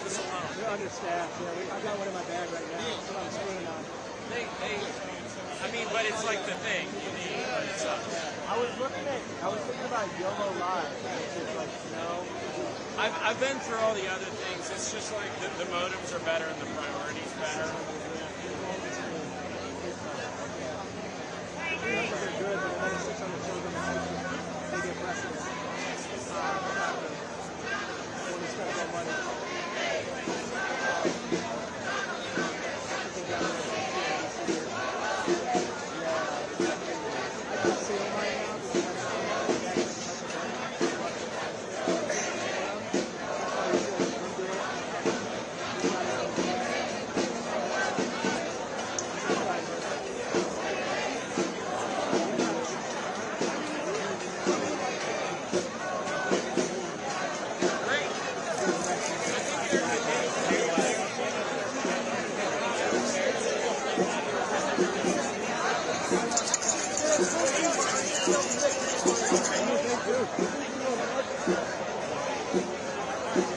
leave us alone. We're understaffed. Yeah, I've got one in my bag right now. That's what I'm screwing on. I mean, but it's like the thing. It sucks. I was thinking about YOLO Live. It's just like, I've been through all the other things. It's just like the motives are better and the priorities better. They're good, but another 600 children, they get precedent. When they spend more money.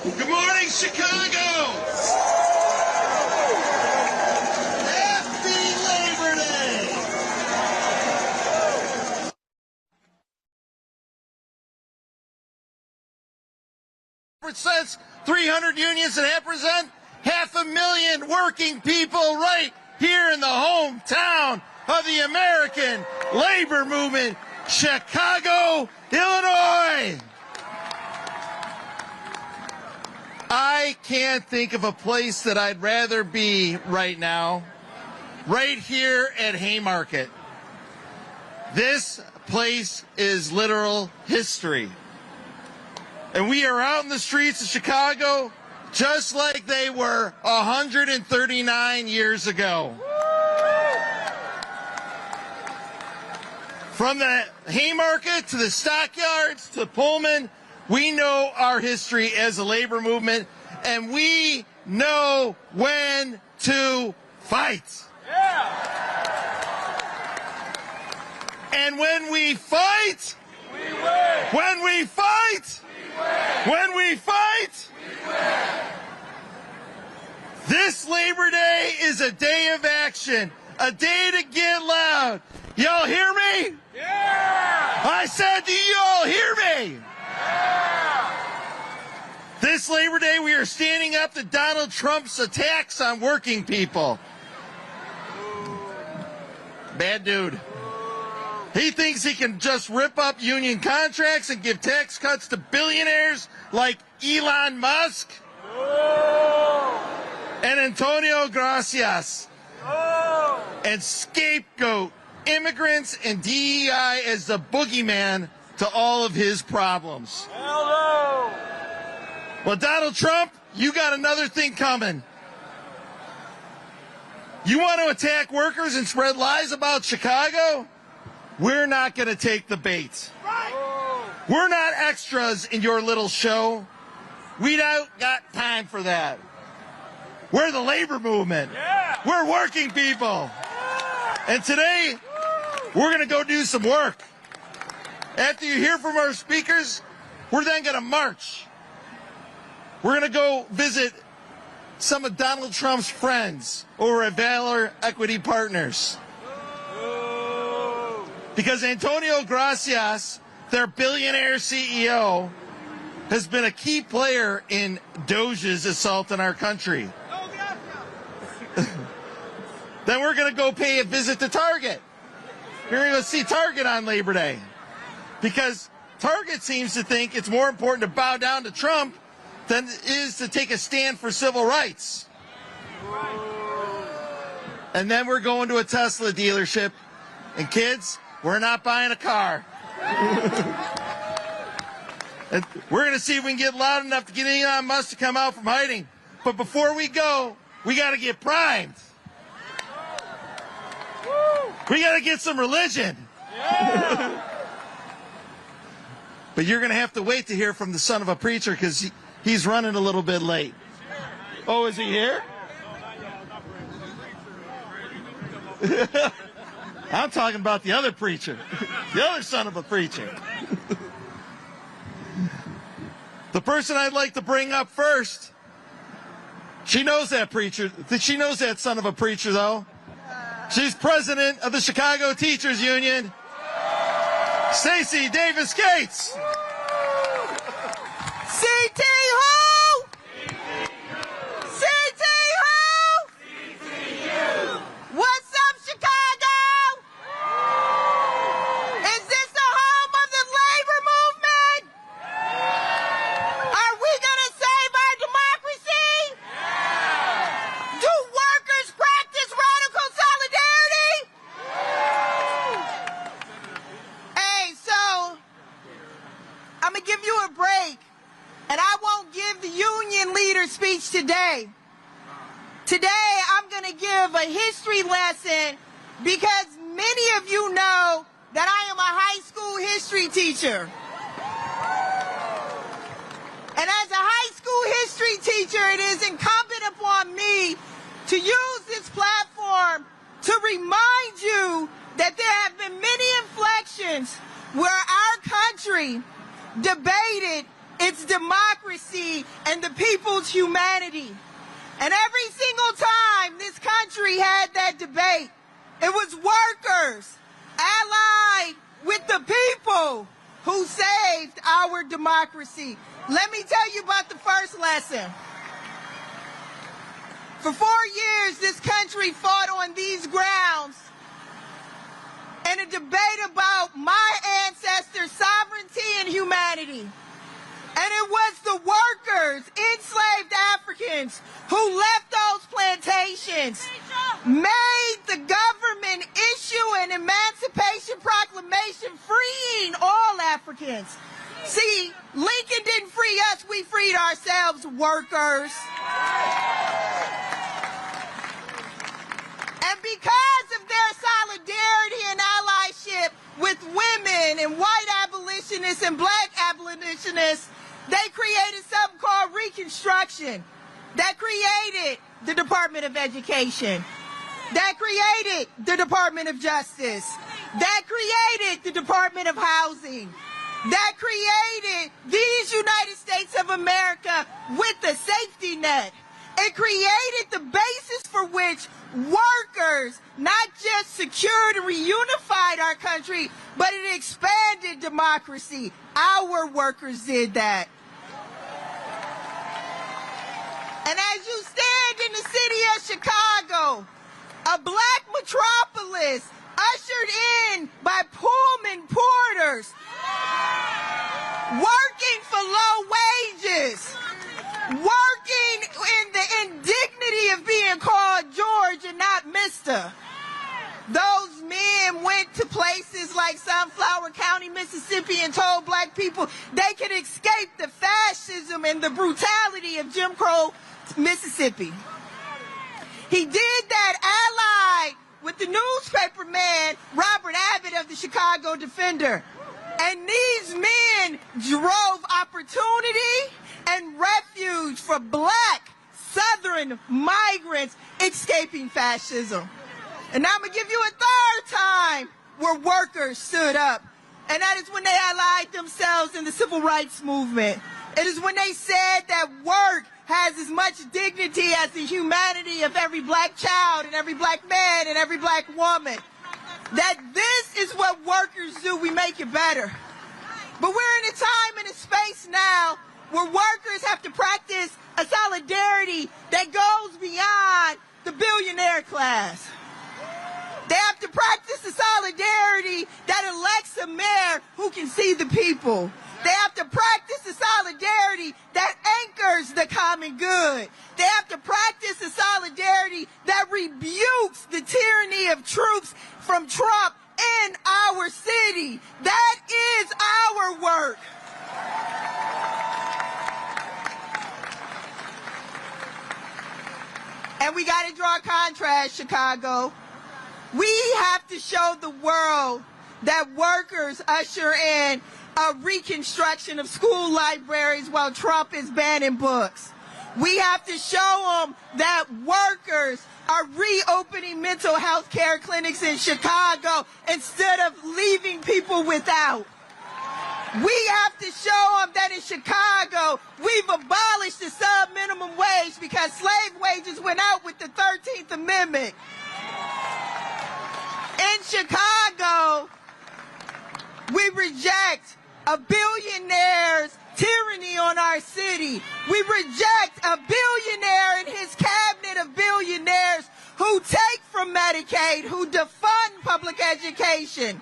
Good morning, Chicago! Happy Labor Day! Represents 300 unions that represent 500,000 working people right here in the hometown of the American labor movement, Chicago, Illinois. I can't think of a place that I'd rather be right now, right here at Haymarket. This place is literal history. And we are out in the streets of Chicago just like they were 139 years ago. From the Haymarket to the stockyards to Pullman, we know our history as a labor movement, and we know when to fight. Yeah. And when we fight, we win. When we fight, we win. When we fight, we win. This Labor Day is a day of action, a day to get loud. Y'all hear me? Yeah. I said, do you all hear me? This Labor Day, we are standing up to Donald Trump's attacks on working people. Bad dude. He thinks he can just rip up union contracts and give tax cuts to billionaires like Elon Musk and Antonio Gracias and scapegoat immigrants and DEI as the boogeyman to all of his problems. Hello. Well, Donald Trump, you got another thing coming. You want to attack workers and spread lies about Chicago? We're not going to take the bait. Right. We're not extras in your little show. We don't got time for that. We're the labor movement. Yeah. We're working people. And today, we're going to go do some work. After you hear from our speakers, we're then going to march. We're going to go visit some of Donald Trump's friends over at Valor Equity Partners. Because Antonio Gracias, their billionaire CEO, has been a key player in Doge's assault on our country. Then we're going to go pay a visit to Target. You're going to go see Target on Labor Day. Because Target seems to think it's more important to bow down to Trump than it is to take a stand for civil rights. And then we're going to a Tesla dealership. And kids, we're not buying a car. And we're going to see if we can get loud enough to get Elon Musk to come out from hiding. But before we go, we got to get primed. We got to get some religion. Yeah. But you're going to have to wait to hear from the son of a preacher because he's running a little bit late. Oh, is he here? I'm talking about the other preacher. The other son of a preacher. The person I'd like to bring up first She knows that preacher. She knows that son of a preacher, though. She's president of the Chicago Teachers Union, Stacey Davis Gates. CT who? CT who? What's up, Chicago? Is this the home of the labor movement? Are we gonna save our democracy? Do workers practice radical solidarity? Hey, so I'm gonna give you a break, and I won't give the union leader speech today. Today, I'm going to give a history lesson because many of you know that I am a high school history teacher. And as a high school history teacher, it is incumbent upon me to use this platform to remind you that there have been many inflections where our country debated its democracy and the people's humanity. And every single time this country had that debate, it was workers allied with the people who saved our democracy. Let me tell you about the first lesson. For 4 years, this country fought on these grounds in a debate about my ancestors' sovereignty and humanity. And it was the workers, enslaved Africans, who left those plantations, made the government issue an Emancipation Proclamation freeing all Africans. See, Lincoln didn't free us, we freed ourselves, workers. And because of their solidarity and allyship with women and white abolitionists and black abolitionists, they created something called Reconstruction that created the Department of Education, that created the Department of Justice, that created the Department of Housing, that created these United States of America with a safety net. It created the basis for which workers not just secured and reunified our country, but it expanded democracy. Our workers did that. And as you stand in the city of Chicago, a black metropolis ushered in by Pullman porters, working for low wages, working in the indignity of being called George and not Mr. Those men went to places like Sunflower County, Mississippi, and told black people they could escape the fascism and the brutality of Jim Crow, Mississippi. He did that allied with the newspaper man, Robert Abbott of the Chicago Defender. And these men drove opportunity and refuge for black Southern migrants escaping fascism. And I'm going to give you a third time where workers stood up. And that is when they allied themselves in the civil rights movement. It is when they said that work has as much dignity as the humanity of every black child and every black man and every black woman. That this is what workers do. We make it better. But we're in a time and a space now where workers have to practice a solidarity that goes beyond the billionaire class. They have to practice the solidarity that elects a mayor who can see the people. They have to practice the solidarity that anchors the common good. They have to practice the solidarity that rebukes the tyranny of troops from Trump in our city. That is our work. And we got to draw a contrast, Chicago. We have to show the world that workers usher in a reconstruction of school libraries while Trump is banning books. We have to show them that workers are reopening mental health care clinics in Chicago instead of leaving people without. We have to show them that in Chicago, we've abolished the sub-minimum minimum wage because slave wages went out with the 13th Amendment. In Chicago, we reject a billionaire's tyranny on our city. We reject a billionaire and his cabinet of billionaires who take from Medicaid, who defund public education.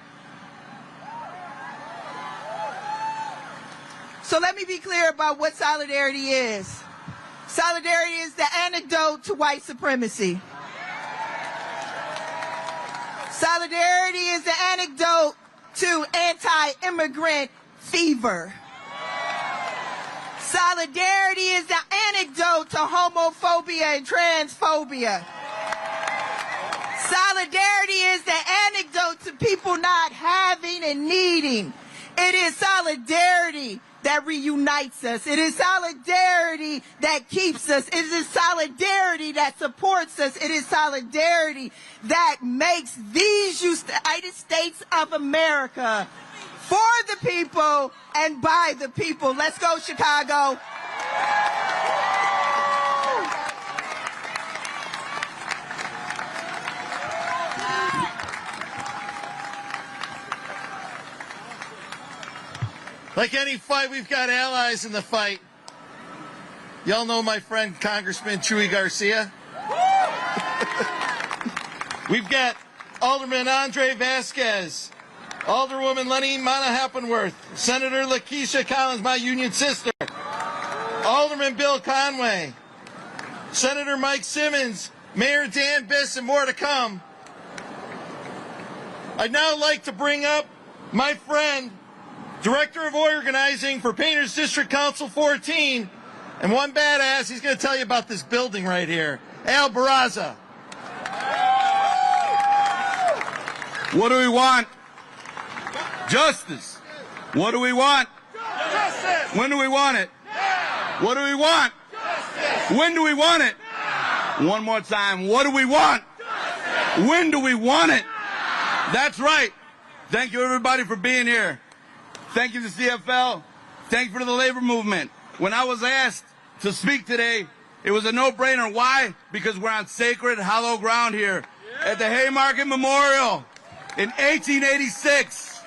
So let me be clear about what solidarity is. Solidarity is the antidote to white supremacy. Solidarity is the antidote to anti-immigrant fever. Solidarity is the antidote to homophobia and transphobia. Solidarity is the antidote to people not having and needing. It is solidarity that reunites us. It is solidarity that keeps us. It is solidarity that supports us. It is solidarity that makes these United States of America for the people and by the people. Let's go, Chicago. Like any fight, we've got allies in the fight. Y'all know my friend Congressman Chuy Garcia. We've got Alderman Andre Vasquez, Alderwoman Lenny Mana-Heppenworth, Senator Lakeisha Collins, my union sister, Alderman Bill Conway, Senator Mike Simmons, Mayor Dan Biss, and more to come. I'd now like to bring up my friend, Director of Organizing for Painters District Council 14, and one badass, he's going to tell you about this building right here, Al Barazza. What do we want? Justice. What do we want? Justice. When do we want it? Now. What do we want? Justice. When do we want it? Now. One more time. What do we want? Justice. When do we want it? Now. That's right. Thank you, everybody, for being here. Thank you to CFL. Thank you for the labor movement. When I was asked to speak today, it was a no-brainer. Why? Because we're on sacred, hallowed ground here at the Haymarket Memorial in 1886.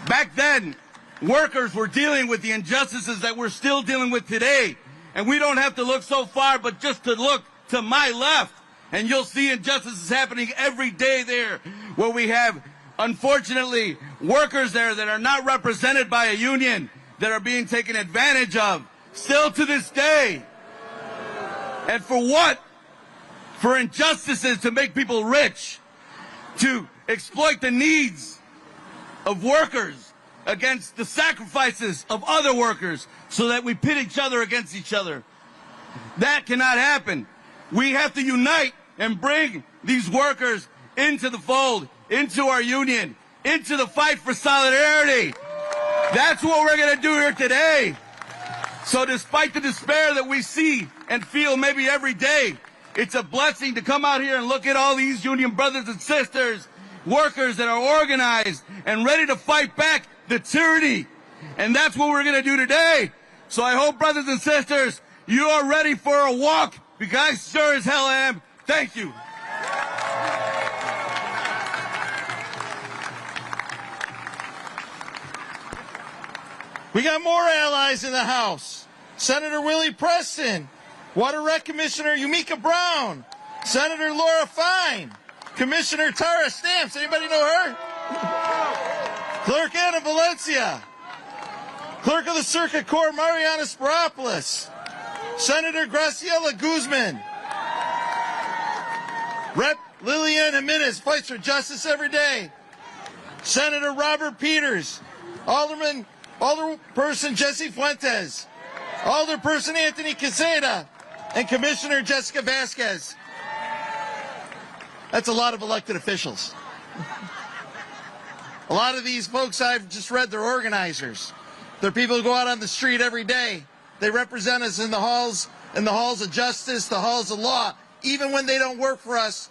Back then, workers were dealing with the injustices that we're still dealing with today. And we don't have to look so far, but just to look to my left, and you'll see injustices happening every day there, where we have, unfortunately, workers there that are not represented by a union, that are being taken advantage of, still to this day. And for what? For injustices to make people rich, to exploit the needs of workers against the sacrifices of other workers, so that we pit each other against each other. That cannot happen. We have to unite and bring these workers into the fold, into our union, into the fight for solidarity. That's what we're going to do here today. So despite the despair that we see and feel maybe every day, it's a blessing to come out here and look at all these union brothers and sisters, workers that are organized and ready to fight back the tyranny. And that's what we're going to do today. So I hope, brothers and sisters, you are ready for a walk, because I sure as hell am. Thank you. We got more allies in the House. Senator Willie Preston, Water Rec Commissioner Yumika Brown, Senator Laura Fine, Commissioner Tara Stamps. Anybody know her? Clerk Anna Valencia, Clerk of the Circuit Court Mariana Spiropoulos, Senator Graciela Guzman, Rep. Lillian Jimenez fights for justice every day, Senator Robert Peters, Alderperson Jesse Fuentes, Alderperson Anthony Quezada, and Commissioner Jessica Vasquez. That's a lot of elected officials. A lot of these folks, I've just read, they're organizers. They're people who go out on the street every day. They represent us in the halls of justice, the halls of law. Even when they don't work for us,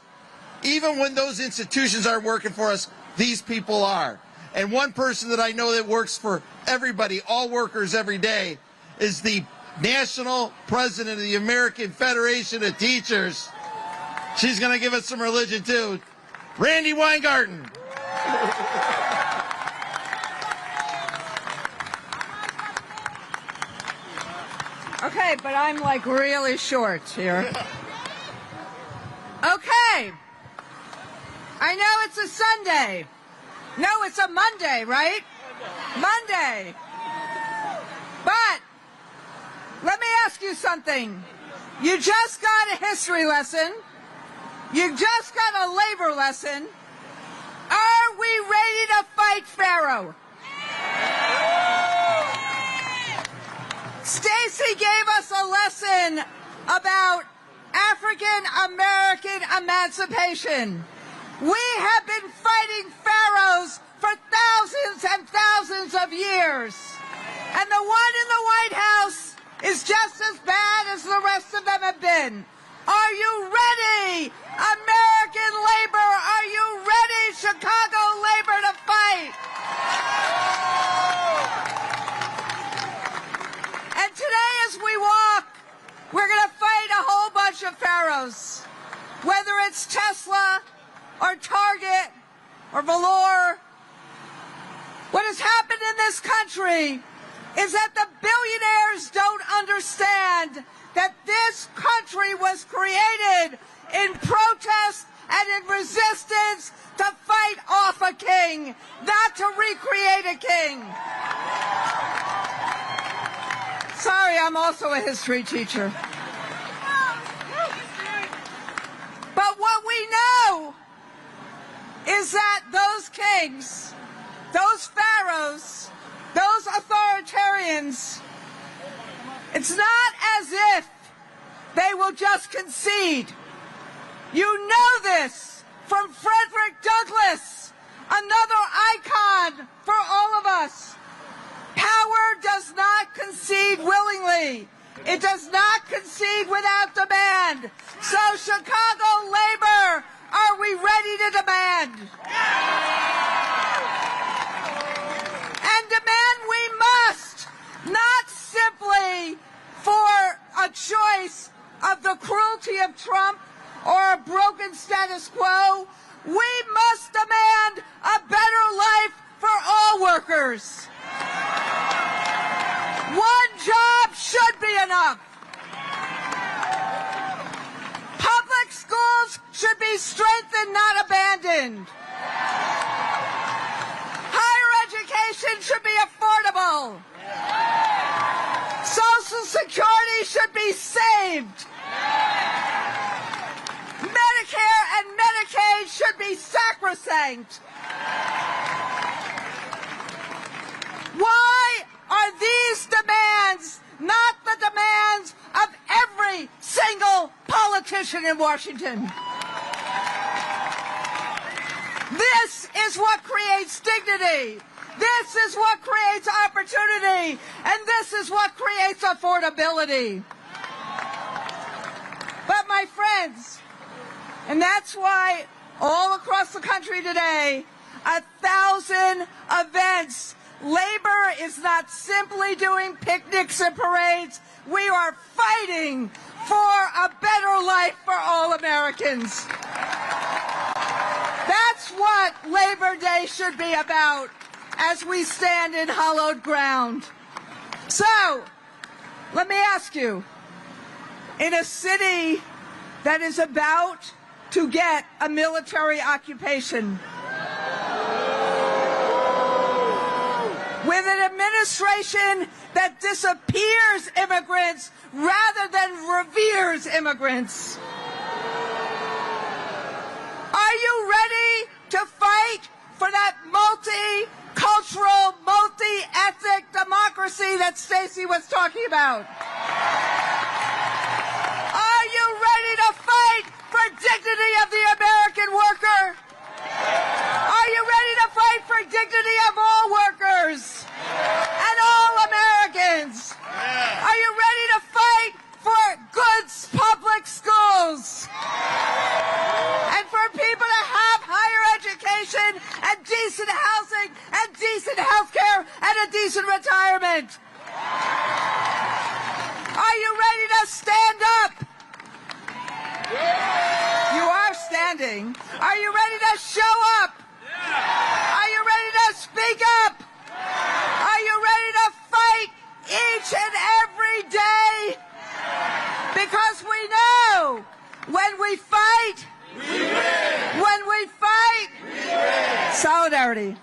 even when those institutions aren't working for us, these people are. And one person that I know that works for everybody, all workers every day, is the national president of the American Federation of Teachers. She's going to give us some religion, too. Randi Weingarten. Okay, but I'm like really short here. Okay. I know it's a Sunday. No, it's a Monday, right? Monday. But let me ask you something. You just got a history lesson. You just got a labor lesson. Are we ready to fight Pharaoh? Stacey gave us a lesson about African American emancipation. We have been fighting pharaohs for thousands and thousands of years. And the one in the White House is just as bad as the rest of them have been. Are you ready, American labor? Are you ready, Chicago labor, to fight? And today as we walk, we're going to fight a whole bunch of pharaohs. Whether it's Tesla or Target or Valor. What has happened in this country is that the billionaires don't understand that this country was created in protest and in resistance to fight off a king, not to recreate a king. Sorry, I'm also a history teacher. But what we know is that those kings, those pharaohs, those authoritarians, it's not as if they will just concede. You know this from Frederick Douglass, another icon for all of us. Power does not concede willingly. It does not concede without demand. So Chicago labor, are we ready to demand? And demand we must, not simply for a choice of the cruelty of Trump or a broken status quo. We must demand a better life for all workers. One job should be enough. Public schools should be strengthened, not abandoned. Higher education should be affordable. Social Security should be saved. Medicare and Medicaid should be sacrosanct. Why are these demands not the demands of every single politician in Washington? This is what creates dignity. This is what creates opportunity. And this is what creates affordability. But my friends, and that's why all across the country today, 1,000 events. Labor is not simply doing picnics and parades. We are fighting for a better life for all Americans. That's what Labor Day should be about as we stand in hallowed ground. So, let me ask you, in a city that is about to get a military occupation, with an administration that disappears immigrants rather than reveres immigrants, are you ready to fight for that multicultural, multi-ethnic democracy that Stacey was talking about? Are you ready to fight for dignity of the American worker? Are you ready to fight for dignity of all workers and all Americans? Are you ready to fight for good public schools and for people to have higher education and decent housing and decent health care and a decent retirement? Are you ready to show up? Are you ready to speak up? Are you ready to fight each and every day? Because we know when we fight, we win. When we fight, we win. Solidarity.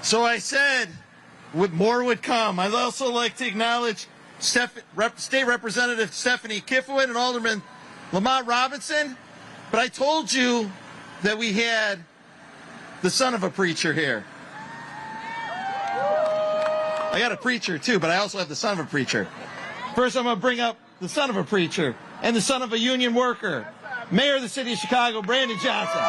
So I said more would come. I'd also like to acknowledge State Representative Stephanie Kifowit and Alderman Lamont Robinson. But I told you that we had the son of a preacher here. I got a preacher too, but I also have the son of a preacher. First, I'm going to bring up the son of a preacher and the son of a union worker, Mayor of the City of Chicago, Brandon Johnson.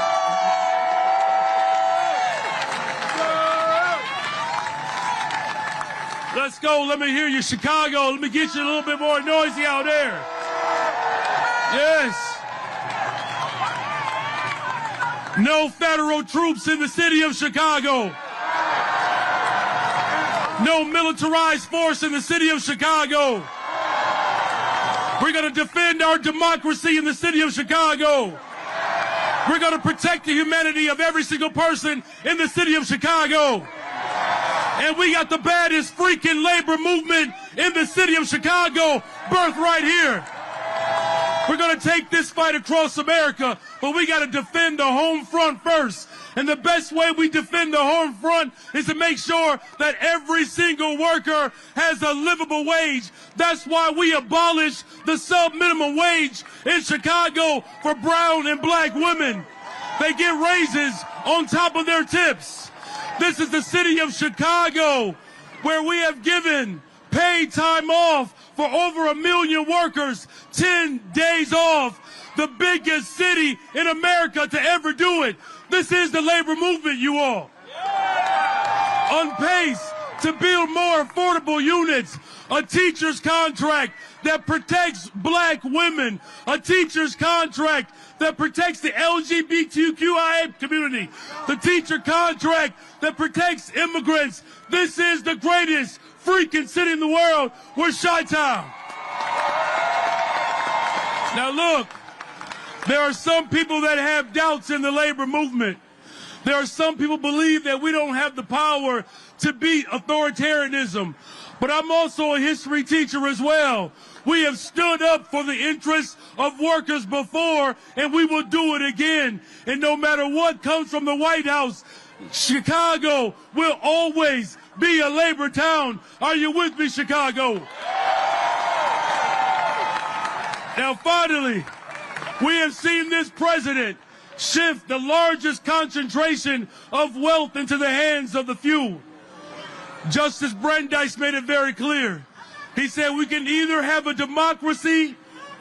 Let's go. Let me hear you, Chicago. Let me get you a little bit more noisy out there. Yes. No federal troops in the city of Chicago. No militarized force in the city of Chicago. We're going to defend our democracy in the city of Chicago. We're going to protect the humanity of every single person in the city of Chicago. And we got the baddest freaking labor movement in the city of Chicago, birthed right here. We're going to take this fight across America, but we got to defend the home front first. And the best way we defend the home front is to make sure that every single worker has a livable wage. That's why we abolished the sub-minimum wage in Chicago for brown and black women. They get raises on top of their tips. This is the city of Chicago, where we have given paid time off for over 1 million workers, 10 days off, the biggest city in America to ever do it. This is the labor movement, you all. On pace to build more affordable units, a teacher's contract that protects black women, a teacher's contract that protects the LGBTQIA community, the teacher contract that protects immigrants. This is the greatest freaking city in the world. We're Chi-Town. Now look, there are some people that have doubts in the labor movement. There are some people believe that we don't have the power to beat authoritarianism. But I'm also a history teacher as well. We have stood up for the interests of workers before, and we will do it again. And no matter what comes from the White House, Chicago will always be a labor town. Are you with me, Chicago? Now, finally, we have seen this president shift the largest concentration of wealth into the hands of the few. Justice Brandeis made it very clear. He said we can either have a democracy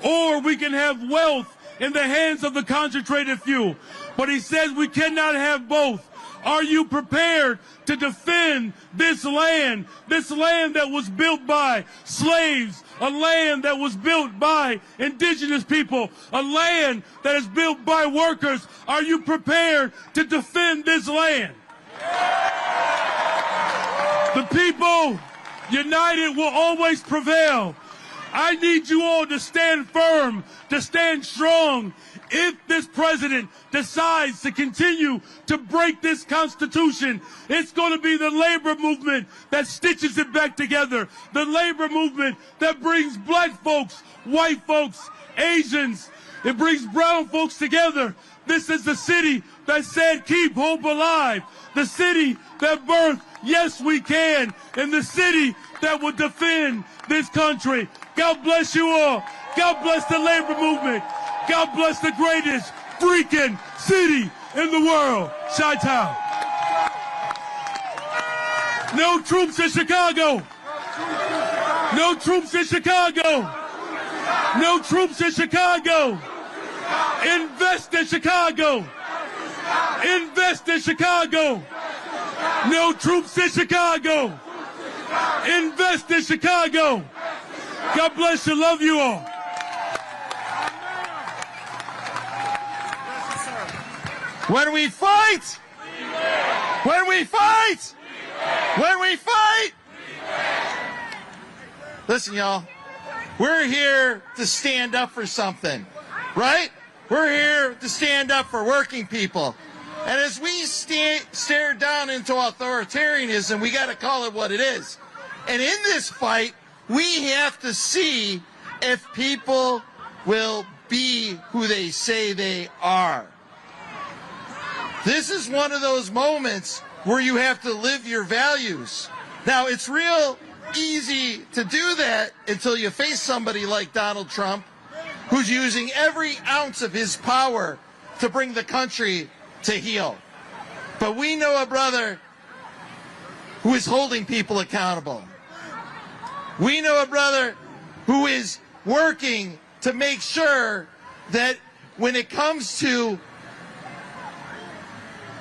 or we can have wealth in the hands of the concentrated few. But he says we cannot have both. Are you prepared to defend this land that was built by slaves, a land that was built by indigenous people, a land that is built by workers? Are you prepared to defend this land? The people united will always prevail. I need you all to stand firm, to stand strong. If this president decides to continue to break this Constitution, it's going to be the labor movement that stitches it back together. The labor movement that brings black folks, white folks, Asians. It brings brown folks together. This is the city that said keep hope alive. The city that birthed yes we can. And the city that will defend this country. God bless you all. God bless the labor movement. God bless the greatest freaking city in the world, Chi-Town. No troops in Chicago. No troops in Chicago. No troops in Chicago. Invest in Chicago. Invest in Chicago. No troops in Chicago. Invest in Chicago. God bless you. Love you all. When we fight, when we fight, When we fight, listen, y'all, we're here to stand up for something, right? We're here to stand up for working people. And as we stare down into authoritarianism, we got to call it what it is. And in this fight, we have to see if people will be who they say they are. This is one of those moments where you have to live your values. Now, it's real easy to do that until you face somebody like Donald Trump, who's using every ounce of his power to bring the country to heel. But we know a brother who is holding people accountable. We know a brother who is working to make sure that when it comes to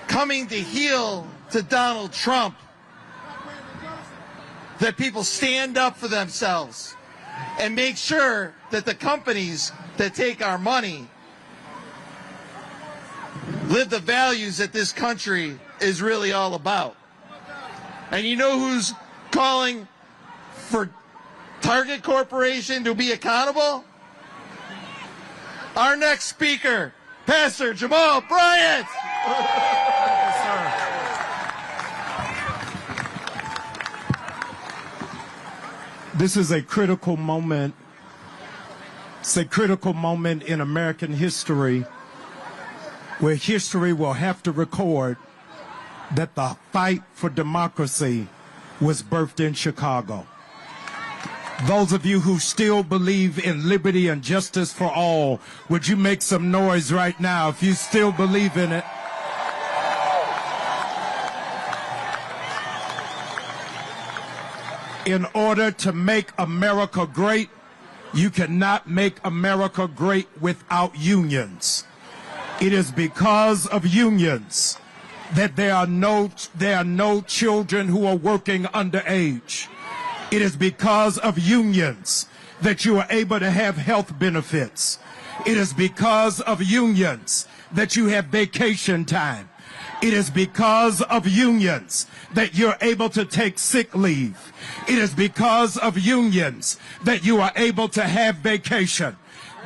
coming to heel to Donald Trump, that people stand up for themselves and make sure that the companies that take our money live the values that this country is really all about. And you know who's calling for Target Corporation to be accountable? Our next speaker, Pastor Jamal Bryant. This is a critical moment. It's a critical moment in American history where history will have to record that the fight for democracy was birthed in Chicago. Those of you who still believe in liberty and justice for all, would you make some noise right now if you still believe in it? In order to make America great, you cannot make America great without unions. It is because of unions that there are no children who are working underage. It is because of unions that you are able to have health benefits. It is because of unions that you have vacation time. It is because of unions that you're able to take sick leave. It is because of unions that you are able to have vacation.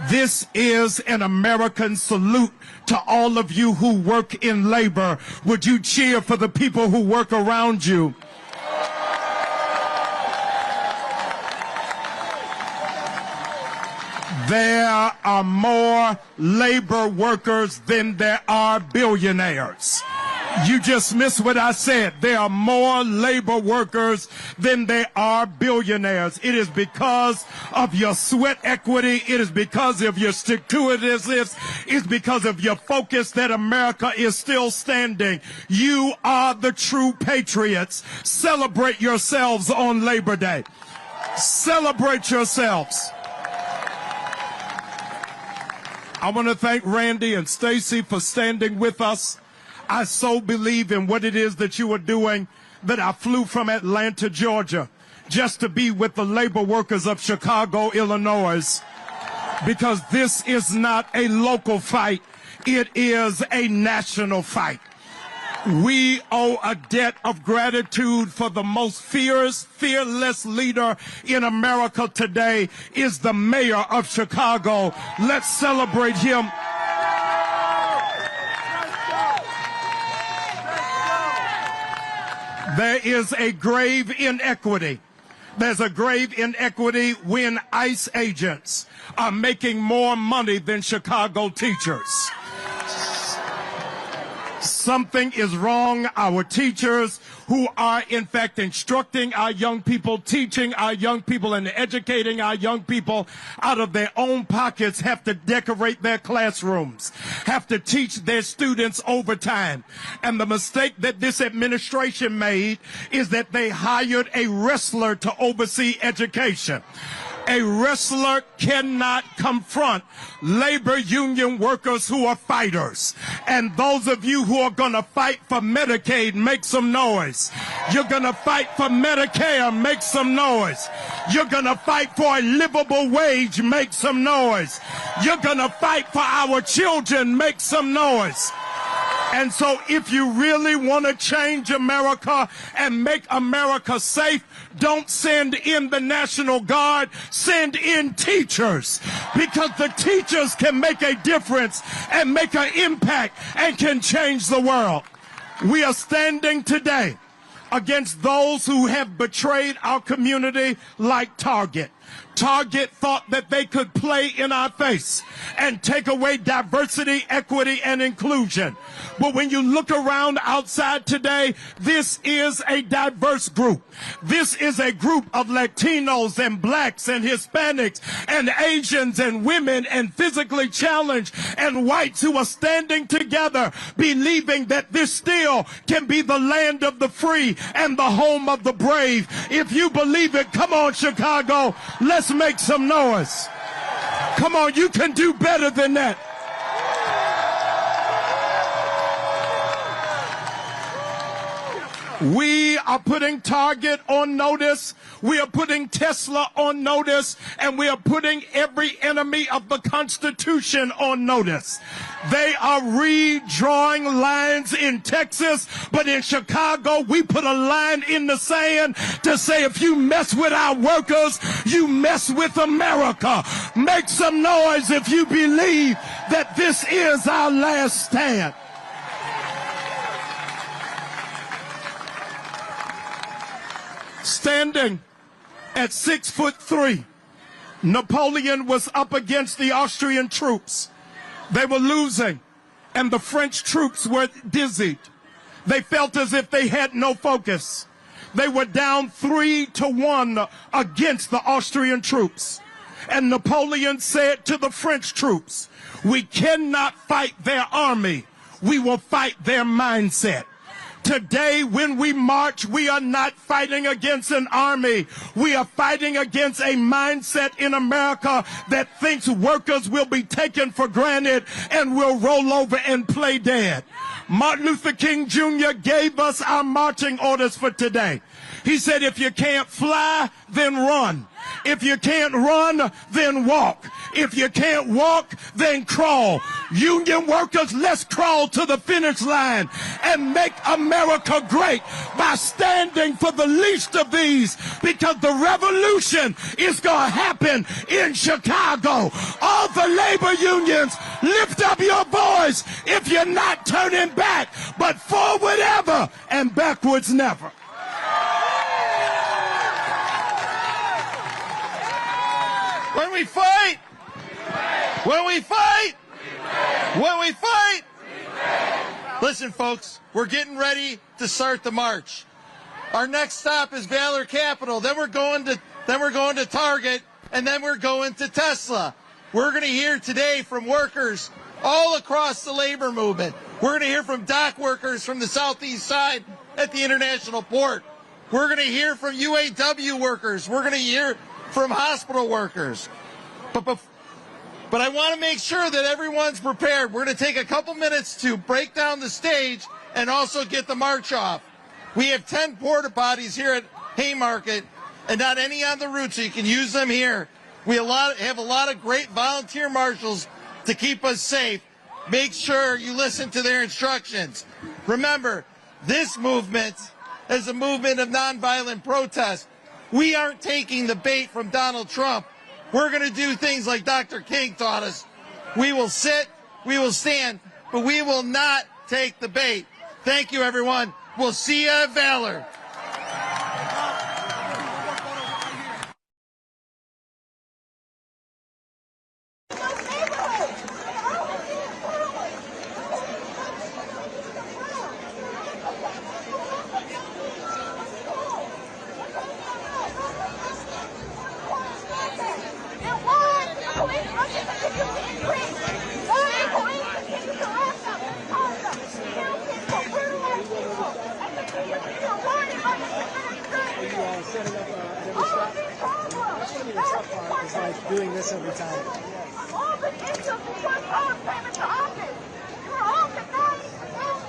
This is an American salute to all of you who work in labor. Would you cheer for the people who work around you? There are more labor workers than there are billionaires. You just missed what I said. There are more labor workers than there are billionaires. It is because of your sweat equity. It is because of your stick-to-itiveness. It's because of your focus that America is still standing. You are the true patriots. Celebrate yourselves on Labor Day. Celebrate yourselves. I want to thank Randi and Stacey for standing with us. I so believe in what it is that you are doing that I flew from Atlanta, Georgia, just to be with the labor workers of Chicago, Illinois, because this is not a local fight. It is a national fight. We owe a debt of gratitude for the most fearless leader in America today is the mayor of Chicago. Let's celebrate him. There is a grave inequity. There's a grave inequity when ICE agents are making more money than Chicago teachers. Something is wrong. Our teachers who are in fact instructing our young people, teaching our young people and educating our young people out of their own pockets have to decorate their classrooms, have to teach their students overtime. And the mistake that this administration made is that they hired a wrestler to oversee education. A wrestler cannot confront labor union workers who are fighters. And those of you who are going to fight for Medicaid, make some noise. You're going to fight for Medicare, make some noise. You're going to fight for a livable wage, make some noise. You're going to fight for our children, make some noise. And so if you really want to change America and make America safe, don't send in the National Guard, send in teachers, because the teachers can make a difference and make an impact and can change the world. We are standing today against those who have betrayed our community like Target. Target thought that they could play in our face and take away diversity, equity, and inclusion. But when you look around outside today, this is a diverse group. This is a group of Latinos and blacks and Hispanics and Asians and women and physically challenged and whites who are standing together, believing that this still can be the land of the free and the home of the brave. If you believe it, come on, Chicago, let's make some noise. Come on, you can do better than that. We are putting Target on notice. We are putting Tesla on notice. And we are putting every enemy of the Constitution on notice. They are redrawing lines in Texas, but in Chicago, we put a line in the sand to say if you mess with our workers, you mess with America. Make some noise if you believe that this is our last stand. Standing at 6'3", Napoleon was up against the Austrian troops. They were losing, and the French troops were dizzied. They felt as if they had no focus. They were down 3-1 against the Austrian troops. And Napoleon said to the French troops, "We cannot fight their army. We will fight their mindset." Today, when we march, we are not fighting against an army. We are fighting against a mindset in America that thinks workers will be taken for granted and will roll over and play dead. Martin Luther King Jr. gave us our marching orders for today. He said, if you can't fly, then run. If you can't run, then walk. If you can't walk, then crawl. Union workers, let's crawl to the finish line and make America great by standing for the least of these, because the revolution is going to happen in Chicago. All the labor unions, lift up your voice if you're not turning back, but forward ever and backwards never. When we fight, when we fight, when we fight. Listen, folks, we're getting ready to start the march. Our next stop is Valor Capital. Then we're going to Target, and then we're going to Tesla. We're going to hear today from workers all across the labor movement. We're going to hear from dock workers from the southeast side at the International Port. We're going to hear from UAW workers. We're going to hear from hospital workers. But I want to make sure that everyone's prepared. We're going to take a couple minutes to break down the stage and also get the march off. We have 10 porta potties here at Haymarket and not any on the route, so you can use them here. We have a lot of great volunteer marshals to keep us safe. Make sure you listen to their instructions. Remember, this movement is a movement of nonviolent protest. We aren't taking the bait from Donald Trump. We're going to do things like Dr. King taught us. We will sit, we will stand, but we will not take the bait. Thank you, everyone. We'll see you at Valor. Doing this every time.